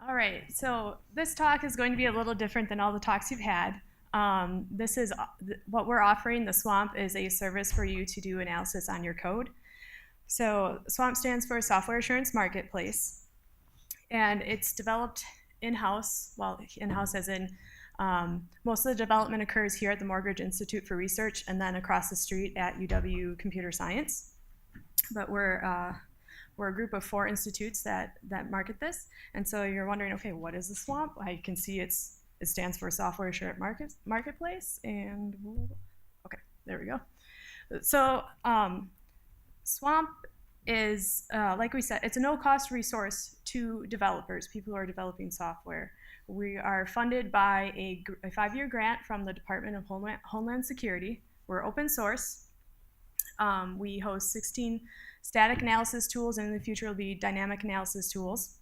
All right, so this talk is going to be a little different than all the talks you've had. This is what we're offering. The Swamp is a service for you to do analysis on your code. So Swamp stands for Software Assurance Marketplace, and it's developed in-house. Well, in-house as in most of the development occurs here at the Mortgage Institute for Research, and then across the street at UW Computer Science. But we're a group of 4 institutes that market this. And so you're wondering, okay, what is the Swamp? I can see it stands for Software Assurance Marketplace. And okay, there we go. So Swamp is, like we said, it's a no-cost resource to developers, people who are developing software. We are funded by a 5-year grant from the Department of Homeland Security. We're open source. We host 16 static analysis tools, and in the future will be dynamic analysis tools.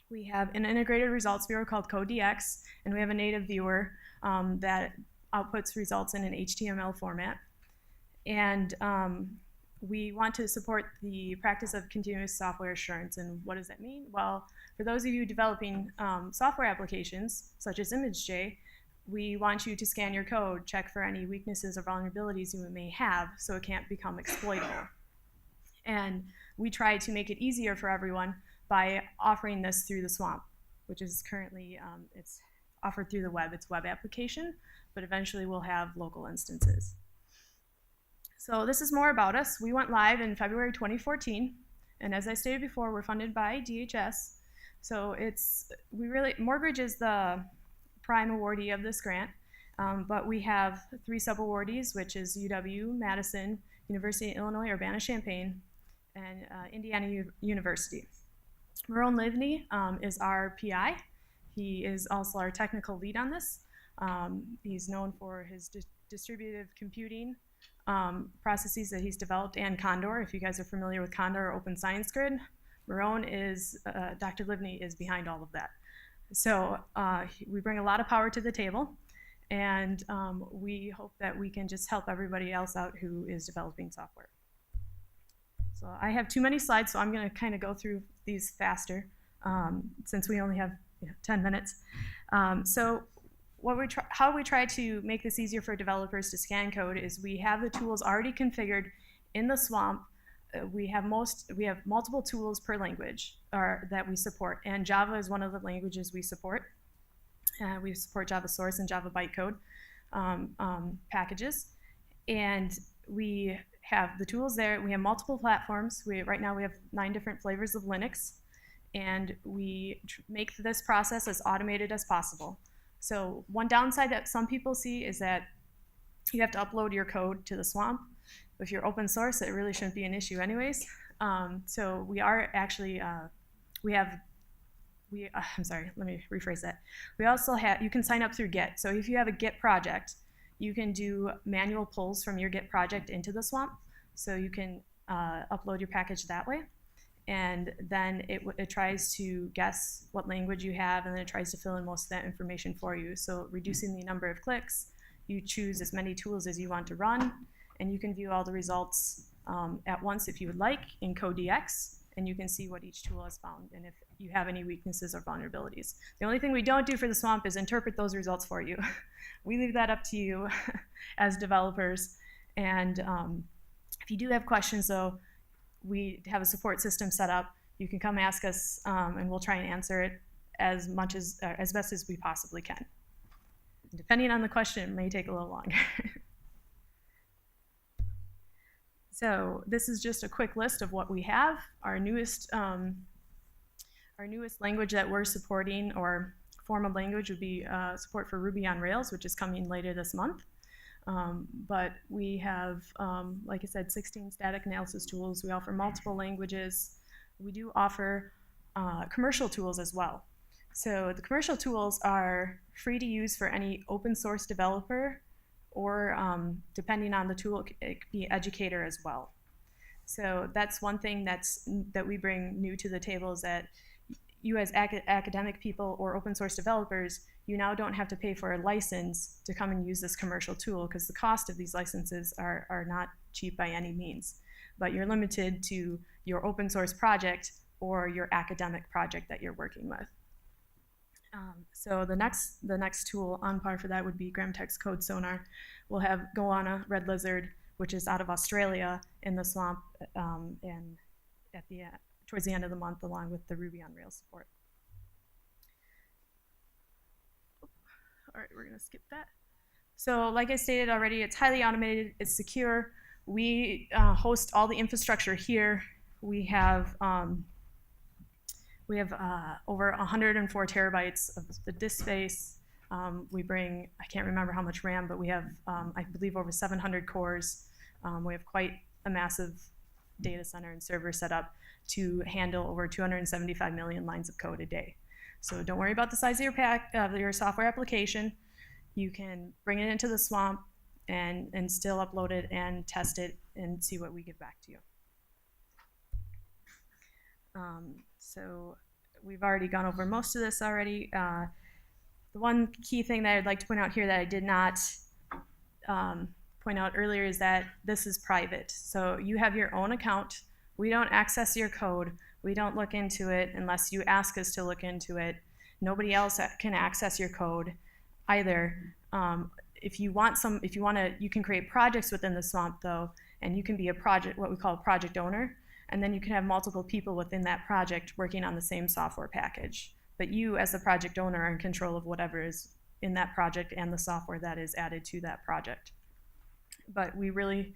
We have an integrated results viewer called CodeDX, and we have a native viewer that outputs results in an HTML format. And we want to support the practice of continuous software assurance. And what does that mean? Well, for those of you developing software applications, such as ImageJ, we want you to scan your code, check for any weaknesses or vulnerabilities you may have so it can't become exploitable. And we try to make it easier for everyone by offering this through the Swamp, which is currently, it's offered through the web. It's a web application, but eventually we'll have local instances. So this is more about us. We went live in February 2014, and as I stated before, we're funded by DHS. So Mortgage is the prime awardee of this grant, but we have 3 sub-awardees, which is UW, Madison, University of Illinois, Urbana-Champaign, and Indiana University. Marone Livney is our PI. He is also our technical lead on this. He's known for his distributive computing processes that he's developed, and Condor. If you guys are familiar with Condor or Open Science Grid, Dr. Livney is behind all of that. So we bring a lot of power to the table, and we hope that we can just help everybody else out who is developing software. So I have too many slides, so I'm going to kind of go through these faster since we only have 10 minutes. So how we try to make this easier for developers to scan code is we have the tools already configured in the Swamp. We have multiple tools per language that we support, and Java is one of the languages we support. We support Java source and Java bytecode packages, and we have the tools there. We have multiple platforms. Right now we have 9 different flavors of Linux, and we make this process as automated as possible. So one downside that some people see is that you have to upload your code to the Swamp. If you're open source, it really shouldn't be an issue anyways. So we are actually, I'm sorry, let me rephrase that. We also have, you can sign up through Git. So if you have a Git project, you can do manual pulls from your Git project into the Swamp. So you can upload your package that way. And then it tries to guess what language you have, and then it tries to fill in most of that information for you. So reducing the number of clicks, you choose as many tools as you want to run, and you can view all the results at once if you would like in CodeDX, and you can see what each tool has found and if you have any weaknesses or vulnerabilities. The only thing we don't do for the Swamp is interpret those results for you. We leave that up to you as developers. And if you do have questions, though, we have a support system set up. You can come ask us, and we'll try and answer it as best as we possibly can. Depending on the question, it may take a little longer. So this is just a quick list of what we have. Our newest language that we're supporting, or formal language, would be support for Ruby on Rails, which is coming later this month. But we have, like I said, 16 static analysis tools. We offer multiple languages. We do offer commercial tools as well. So the commercial tools are free to use for any open source developer, or depending on the tool, it could be educator as well. So that's one thing that we bring new to the table, is that you as academic people or open source developers, you now don't have to pay for a license to come and use this commercial tool, because the cost of these licenses are not cheap by any means. But you're limited to your open source project or your academic project that you're working with. So the next tool on par for that would be Gramtex Code Sonar. We'll have Goanna Red Lizard, which is out of Australia, in the swamp, and at the towards the end of the month, along with the Ruby on Rails support. All right, we're gonna skip that. So like I stated already, it's highly automated, it's secure. We host all the infrastructure here. We have over 104 terabytes of the disk space. We bring, I can't remember how much RAM, but we have, I believe, over 700 cores. We have quite a massive data center and server set up to handle over 275 million lines of code a day. So don't worry about the size of your software application. You can bring it into the swamp and still upload it and test it and see what we give back to you. So we've already gone over most of this already. The one key thing that I'd like to point out here that I did not point out earlier is that this is private. So you have your own account. We don't access your code. We don't look into it unless you ask us to look into it. Nobody else can access your code either. If you want to, you can create projects within the swamp though, and you can be what we call a project owner. And then you can have multiple people within that project working on the same software package. But you, as the project owner, are in control of whatever is in that project and the software that is added to that project. But we really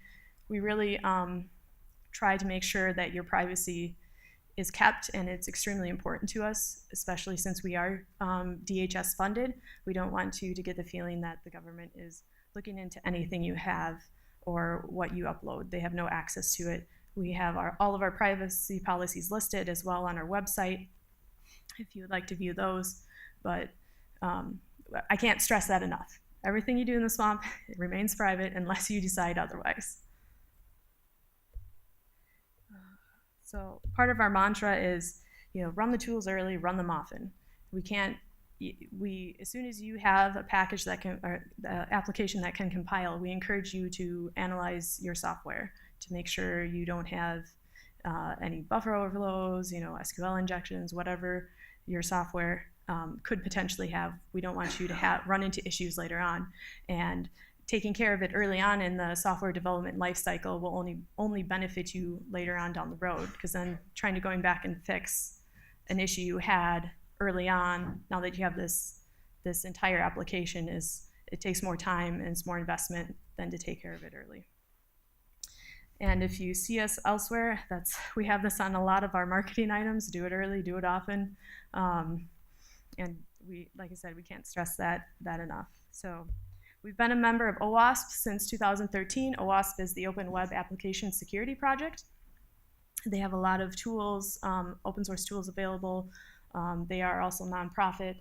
try to make sure that your privacy is kept, and it's extremely important to us, especially since we are DHS funded. We don't want you to get the feeling that the government is looking into anything you have or what you upload. They have no access to it. We have all of our privacy policies listed as well on our website if you would like to view those, but I can't stress that enough. Everything you do in the swamp, it remains private unless you decide otherwise. So part of our mantra is, run the tools early, run them often. As soon as you have a package that can, or the application that can compile, we encourage you to analyze your software to make sure you don't have any buffer overflows, SQL injections, whatever your software could potentially have. We don't want you to run into issues later on. And taking care of it early on in the software development lifecycle will only benefit you later on down the road, because then going back and fix an issue you had early on, now that you have this entire application, it takes more time and it's more investment than to take care of it early. And if you see us elsewhere, we have this on a lot of our marketing items. Do it early, do it often. And like I said, we can't stress that enough. So we've been a member of OWASP since 2013. OWASP is the Open Web Application Security Project. They have a lot of tools, open source tools available. They are also nonprofit.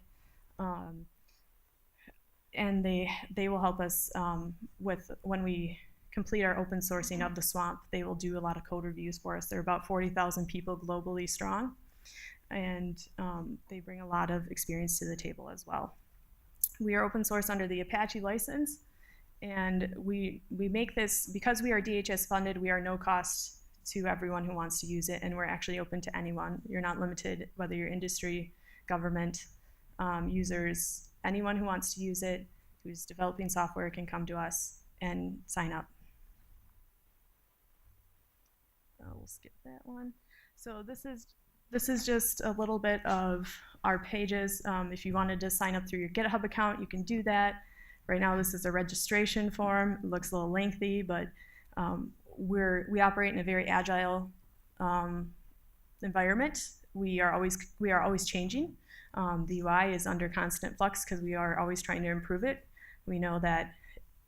And they will help us when we complete our open sourcing of the swamp. They will do a lot of code reviews for us. There are about 40,000 people globally strong, and they bring a lot of experience to the table as well. We are open source under the Apache license, and we make this, because we are DHS funded, we are no cost to everyone who wants to use it, and we're actually open to anyone. You're not limited, whether you're industry, government, users, anyone who wants to use it, who's developing software can come to us and sign up. We'll skip that one. So this is just a little bit of our pages. If you wanted to sign up through your GitHub account, you can do that. Right now, this is a registration form. It looks a little lengthy, but we operate in a very agile environment. We are always changing. The UI is under constant flux because we are always trying to improve it. We know that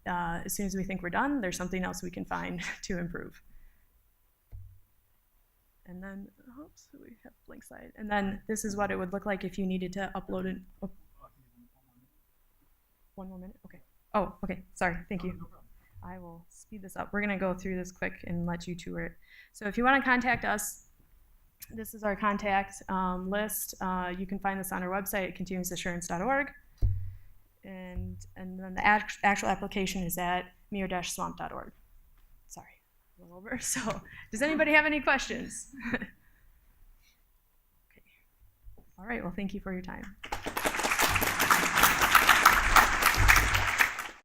as soon as we think we're done, there's something else we can find to improve. And then, oops, we have blank slide. And then this is what it would look like if you needed to upload it. Oh. 1 more minute? Okay. Oh, okay. Sorry. Thank you. I will speed this up. We're going to go through this quick and let you tour it. So if you want to contact us, this is our contact list. You can find this on our website at continuousassurance.org. And then the actual application is at mir-swamp.org. Sorry, a little over. So does anybody have any questions? Okay. All right, well, thank you for your time.